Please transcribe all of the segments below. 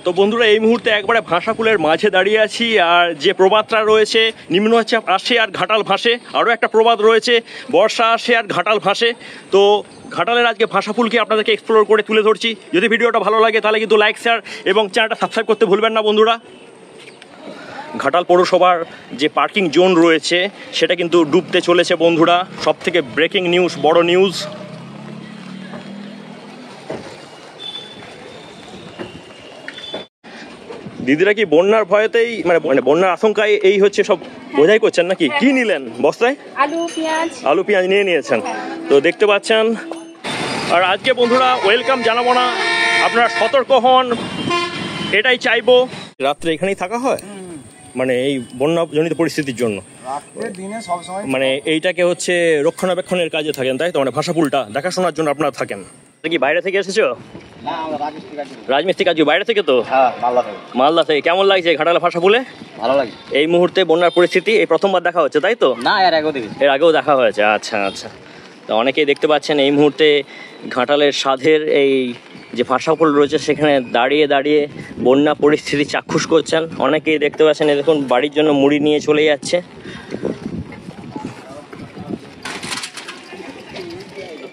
তো বন্ধুরা এই মুহূর্তে একবারে ভাষাকুলের মাঝে দাঁড়িয়ে আছি, আর যে প্রবাদটা রয়েছে নিম্নচাপ আসে আর ঘাটাল ভাসে, আরও একটা প্রবাদ রয়েছে বর্ষা আসে আর ঘাটাল ভাসে। তো ঘাটালের আজকে ভাষাকুলকে আপনাদেরকে এক্সপ্লোর করে তুলে ধরছি। যদি ভিডিওটা ভালো লাগে তাহলে কিন্তু লাইক, শেয়ার এবং চ্যানেলটা সাবস্ক্রাইব করতে ভুলবেন না বন্ধুরা। ঘাটাল পৌরসভার যে পার্কিং জোন রয়েছে সেটা কিন্তু ডুবতে চলেছে বন্ধুরা। সব থেকে ব্রেকিং নিউজ, বড় নিউজ। দিদিরা কি বন্যার ভয়েতেই মানে বন্যার আশঙ্কায় এই হচ্ছে সব বোঝাই করছেন নাকি? কি নিলেন বস্তায়? আলু পেঁয়াজ নিয়ে নিয়েছেন। তো দেখতে পাচ্ছেন। আর আজকে বন্ধুরা ওয়েলকাম জানাবো না, আপনারা সতর্ক হন, এটাই চাইবো। রাত্রে এখানেই থাকা হয় মানে এই বন্যাজনিত পরিস্থিতির জন্য, মানে এইটাকে হচ্ছে রক্ষণাবেক্ষণের কাজে থাকেন, তাই তো? মানে ভাষাপুলটা দেখাশোনার জন্য আপনারা থাকেন। কি বাইরে থেকে এসেছো? রাজমিস্ত্রি কাজ। বাইরে থেকে? তো মালদা থেকে। কেমন লাগছে ঘাটালে ভাষাপুলে? ভালো লাগে। এই মুহূর্তে বন্যার পরিস্থিতি এই প্রথমবার দেখা হচ্ছে, তাই তো? না, এর আগেও দেখা হয়েছে। আচ্ছা আচ্ছা। তো অনেকেই দেখতে পাচ্ছেন এই মুহূর্তে ঘাটালের সাধের এই যে ভাষাপুল রয়েছে সেখানে দাঁড়িয়ে দাঁড়িয়ে বন্যা পরিস্থিতি চাক্ষুষ করছেন। অনেকেই দেখতে পাচ্ছেন এই দেখুন বাড়ির জন্য মুড়ি নিয়ে চলে যাচ্ছে।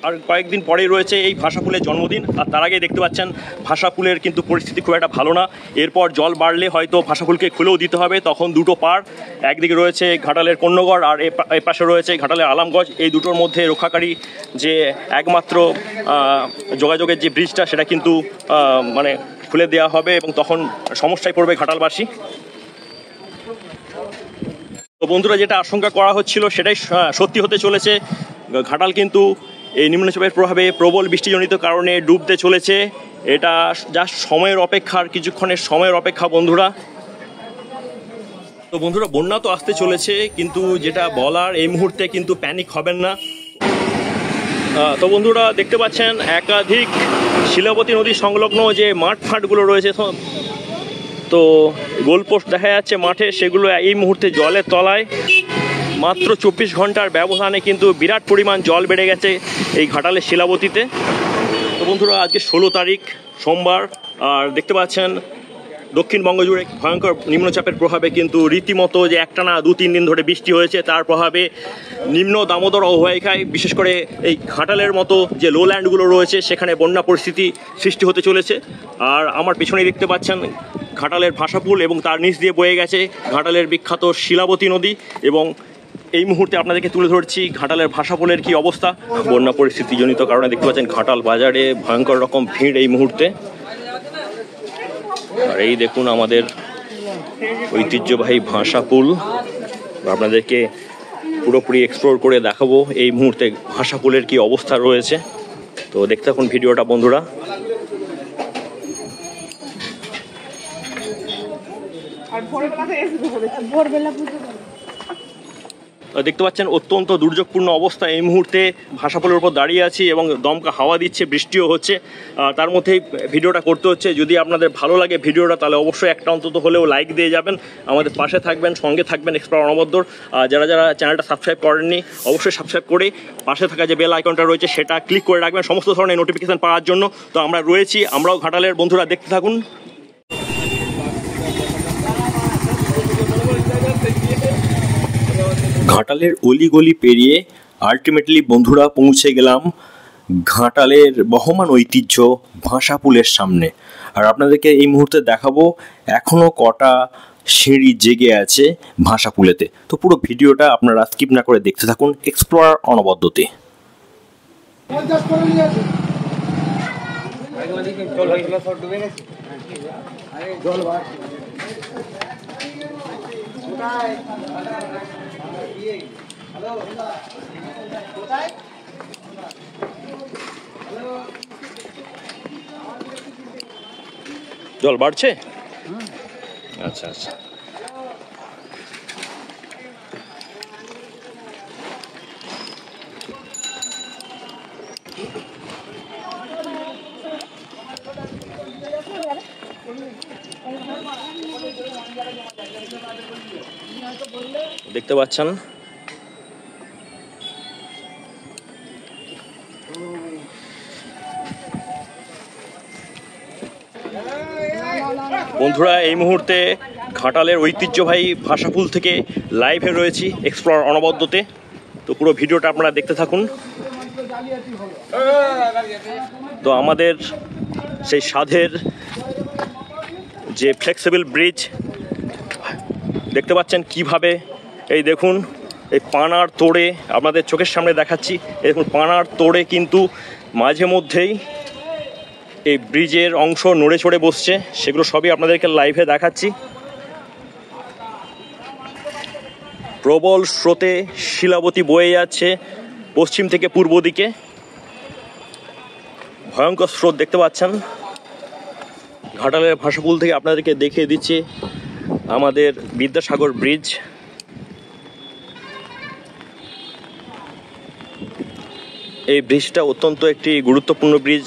আর কয়েকদিন পরেই রয়েছে এই ভাষাপুলের জন্মদিন, আর তার আগে দেখতে পাচ্ছেন ভাষাপুলের কিন্তু পরিস্থিতি খুব একটা ভালো না। এরপর জল বাড়লে হয়তো ভাষাপুলকে খুলেও দিতে হবে। তখন দুটো পার, একদিকে রয়েছে ঘাটালের কন্যগড় আর এই পাশে রয়েছে ঘাটালের আলামগঞ্জ। এই দুটোর মধ্যে রক্ষাকারী যে একমাত্র যোগাযোগের যে ব্রিজটা সেটা কিন্তু মানে খুলে দেওয়া হবে এবং তখন সমস্যায় পড়বে ঘাটালবাসী। তো বন্ধুরা যেটা আশঙ্কা করা হচ্ছিল সেটাই সত্যি হতে চলেছে। ঘাটাল কিন্তু এই নিম্নচাপের প্রভাবে প্রবল বৃষ্টিজনিত কারণে ডুবতে চলেছে। এটা জাস্ট সময়ের অপেক্ষা, আর কিছুক্ষণের সময়ের অপেক্ষা বন্ধুরা। তো বন্ধুরা বন্যা তো আসতে চলেছে, কিন্তু যেটা বলার এই মুহূর্তে কিন্তু প্যানিক হবেন না। তো বন্ধুরা দেখতে পাচ্ছেন একাধিক শিলাবতী নদী সংলগ্ন যে মাঠ ফাটগুলো রয়েছে, তো গোলপোস্ট দেখা যাচ্ছে মাঠে, সেগুলো এই মুহূর্তে জলের তলায়। মাত্র 24 ঘন্টার ব্যবধানে কিন্তু বিরাট পরিমাণ জল বেড়ে গেছে এই ঘাটালের শিলাবতীতে। তো বন্ধুরা আজকে 16 তারিখ সোমবার, আর দেখতে পাচ্ছেন দক্ষিণবঙ্গ জুড়ে ভয়ঙ্কর নিম্নচাপের প্রভাবে কিন্তু রীতিমতো যে একটানা 2-3 দিন ধরে বৃষ্টি হয়েছে, তার প্রভাবে নিম্ন দামোদর অববাহিকায় বিশেষ করে এই ঘাটালের মতো যে লোল্যান্ডগুলো রয়েছে সেখানে বন্যা পরিস্থিতি সৃষ্টি হতে চলেছে। আর আমার পেছনেই দেখতে পাচ্ছেন ঘাটালের ভাষাপুল এবং তার নিচ দিয়ে বয়ে গেছে ঘাটালের বিখ্যাত শিলাবতী নদী। এবং এই মুহূর্তে আপনাদেরকে তুলে ধরছি ঘাটালের ভাষাপুলের কি অবস্থা। বন্যা পরিস্থিতিজনিত কারণে দেখতে পাচ্ছেন ঘাটাল বাজারে ভয়ঙ্কর রকম ভিড় এই মুহূর্তে। আর এই দেখুন আমাদের ঐতিহ্যবাহী ভাষাপুল, আপনাদেরকে পুরোপুরি এক্সপ্লোর করে দেখাবো এই মুহূর্তে ভাষাপুলের কি অবস্থা রয়েছে। তো দেখতে থাকুন ভিডিওটা বন্ধুরা। দেখতে পাচ্ছেন অত্যন্ত দুর্যোগপূর্ণ অবস্থা এই মুহূর্তে ভাষাপুলের উপর দাঁড়িয়ে আছি এবং দমকা হাওয়া দিচ্ছে, বৃষ্টিও হচ্ছে। তার মধ্যেই ভিডিওটা করতে হচ্ছে। যদি আপনাদের ভালো লাগে ভিডিওটা তাহলে অবশ্যই একটা অন্তত হলেও লাইক দিয়ে যাবেন, আমাদের পাশে থাকবেন, সঙ্গে থাকবেন এক্সপ্লোর অনবদ্যর। যারা যারা চ্যানেলটা সাবস্ক্রাইব করেননি অবশ্যই সাবস্ক্রাইব করে পাশে থাকা যে বেল আইকনটা রয়েছে সেটা ক্লিক করে রাখবেন সমস্ত ধরনের নোটিফিকেশান পাওয়ার জন্য। তো আমরা রয়েছি, আমরাও ঘাটালের বন্ধুরা, দেখতে থাকুন। ঘাটালের অলিগলি পেরিয়ে আলটিমেটলি বন্ধুরা পৌঁছে গেলাম ঘাটালের বহমান ঐতিহ্য ভাষাপুলের সামনে। আর আপনাদেরকে এই মুহূর্তে দেখাবো এখনও কটা সিঁড়ি জেগে আছে ভাষাপুলেতে। তো পুরো ভিডিওটা আপনারা স্কিপ না করে দেখতে থাকুন এক্সপ্লোরার অনবদ্যতে। জল বাড়ছে? আচ্ছা আচ্ছা। দেখতে পাচ্ছেন বন্ধুরা এই মুহূর্তে ঘাটালের ঐতিহ্যবাহী ভাষাপুল থেকে লাইভে রয়েছি এক্সপ্লোর অনবদ্যতে। তো পুরো ভিডিওটা আপনারা দেখতে থাকুন। তো আমাদের সেই সাধের যে ফ্লেক্সিবল ব্রিজ দেখতে পাচ্ছেন কিভাবে, এই দেখুন এই পানার তোড়ে আপনাদের চোখের সামনে দেখাচ্ছি। এই দেখুন পানার তোড়ে কিন্তু মাঝে মধ্যেই এই ব্রিজের অংশ নড়ে চড়ে বসছে, সেগুলো সবই আপনাদেরকে লাইভে দেখাচ্ছি। প্রবল স্রোতে শিলাবতী বয়ে যাচ্ছে পশ্চিম থেকে পূর্ব দিকে, ভয়ঙ্কর স্রোত দেখতে পাচ্ছেন। ঘাটালের ভাষাপুল থেকে আপনাদেরকে দেখিয়ে দিচ্ছি আমাদের বিদ্যাসাগর ব্রিজ। এই ব্রিজটা অত্যন্ত একটি গুরুত্বপূর্ণ ব্রিজ।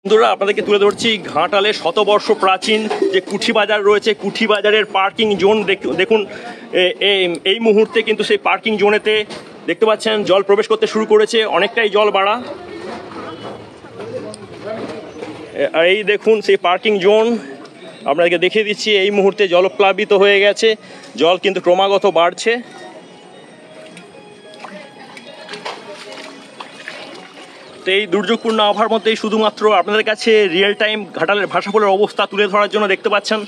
বন্ধুরা আপনাদেরকে তুলে ধরছি ঘাটালে শতবর্ষ প্রাচীন যে কুঠি বাজার রয়েছে, কুঠি বাজারের পার্কিং জোন দেখুন। এই মুহূর্তে কিন্তু সেই পার্কিং জোনেতে দেখতে পাচ্ছেন জল প্রবেশ করতে শুরু করেছে, অনেকটাই জল বাড়া। আর এই দেখুন সেই পার্কিং জোন আপনাদেরকে দেখিয়ে দিচ্ছি, এই মুহূর্তে জলপ্লাবিত হয়ে গেছে, জল কিন্তু ক্রমাগত বাড়ছে। তো এই দুর্যোগপূর্ণ আবহাওয়ার মধ্যেই শুধুমাত্র আপনাদের কাছে রিয়েল টাইম ঘাটালের ভাষাপুলের অবস্থা তুলে ধরার জন্য দেখতে পাচ্ছেন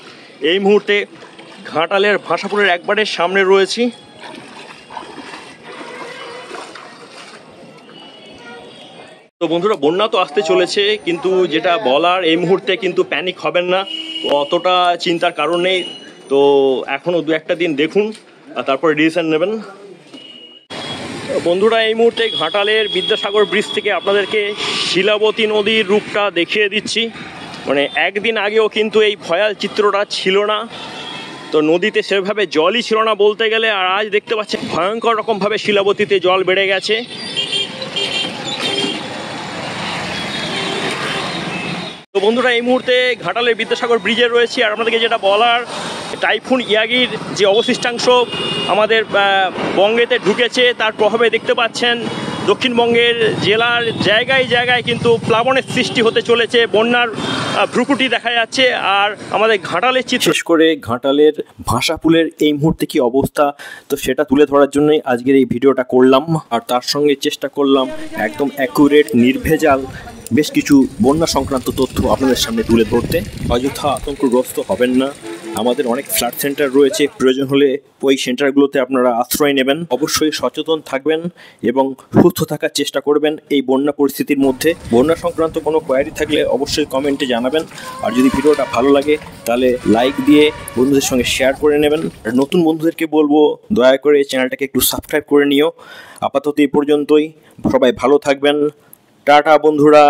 এই মুহূর্তে ঘাটালের ভাষাপুলের একবারে সামনে রয়েছি। তো বন্ধুরা বন্যা তো আসতে চলেছে, কিন্তু যেটা বলার এই মুহূর্তে কিন্তু প্যানিক হবেন না, অতটা চিন্তার কারণ নেই। তো এখনও দু একটা দিন দেখুন আর তারপরে ডিসিশন নেবেন। বন্ধুরা এই মুহূর্তে ঘাটালের বিদ্যাসাগর ব্রিজ থেকে আপনাদেরকে শিলাবতী নদীর রূপটা দেখিয়ে দিচ্ছি। মানে একদিন আগেও কিন্তু এই ভয়াল চিত্রটা ছিল না, তো নদীতে সেভাবে জলই ছিল না বলতে গেলে। আর আজ দেখতে পাচ্ছেন ভয়ঙ্কর রকমভাবে শিলাবতীতে জল বেড়ে গেছে। তো বন্ধুরা এই মুহূর্তে ঘাটালের বিদ্যাসাগর ব্রিজে রয়েছি, আর আপনাদেরকে যেটা বলার, টাইফুন ইয়াগির যে অবশিষ্টাংশ আমাদের বঙ্গেতে ঢুকেছে, তার প্রভাবে দেখতে পাচ্ছেন দক্ষিণবঙ্গের জেলার জায়গায় জায়গায় কিন্তু প্লাবনের সৃষ্টি হতে চলেছে, বন্যার ভ্রুকুটি দেখা যাচ্ছে। আর আমাদের ঘাটালের চিত্র, বিশেষ করে ঘাটালের ভাষাপুলের এই মুহূর্তে কি অবস্থা, তো সেটা তুলে ধরার জন্যই আজকের এই ভিডিওটা করলাম। আর তার সঙ্গে চেষ্টা করলাম একদম অ্যাকুরেট নির্ভেজাল বেশ কিছু বন্যা সংক্রান্ত তথ্য আপনাদের সামনে তুলে ধরতে। অযথা আতঙ্কগ্রস্ত হবেন না, আমাদের অনেক ফ্ল্যাট সেন্টার রয়েছে, প্রয়োজন হলে ওই সেন্টারগুলোতে আপনারা আশ্রয় নেবেন। অবশ্যই সচেতন থাকবেন এবং সুস্থ থাকার চেষ্টা করবেন এই বন্যা পরিস্থিতির মধ্যে। বন্যা সংক্রান্ত কোনো কোয়ারি থাকলে অবশ্যই কমেন্টে জানাবেন। আর যদি ভিডিওটা ভালো লাগে তাহলে লাইক দিয়ে বন্ধুদের সঙ্গে শেয়ার করে নেবেন। আর নতুন বন্ধুদেরকে বলবো দয়া করে চ্যানেলটাকে একটু সাবস্ক্রাইব করে নিও। আপাতত এই পর্যন্তই, সবাই ভালো থাকবেন, টাটা বন্ধুরা।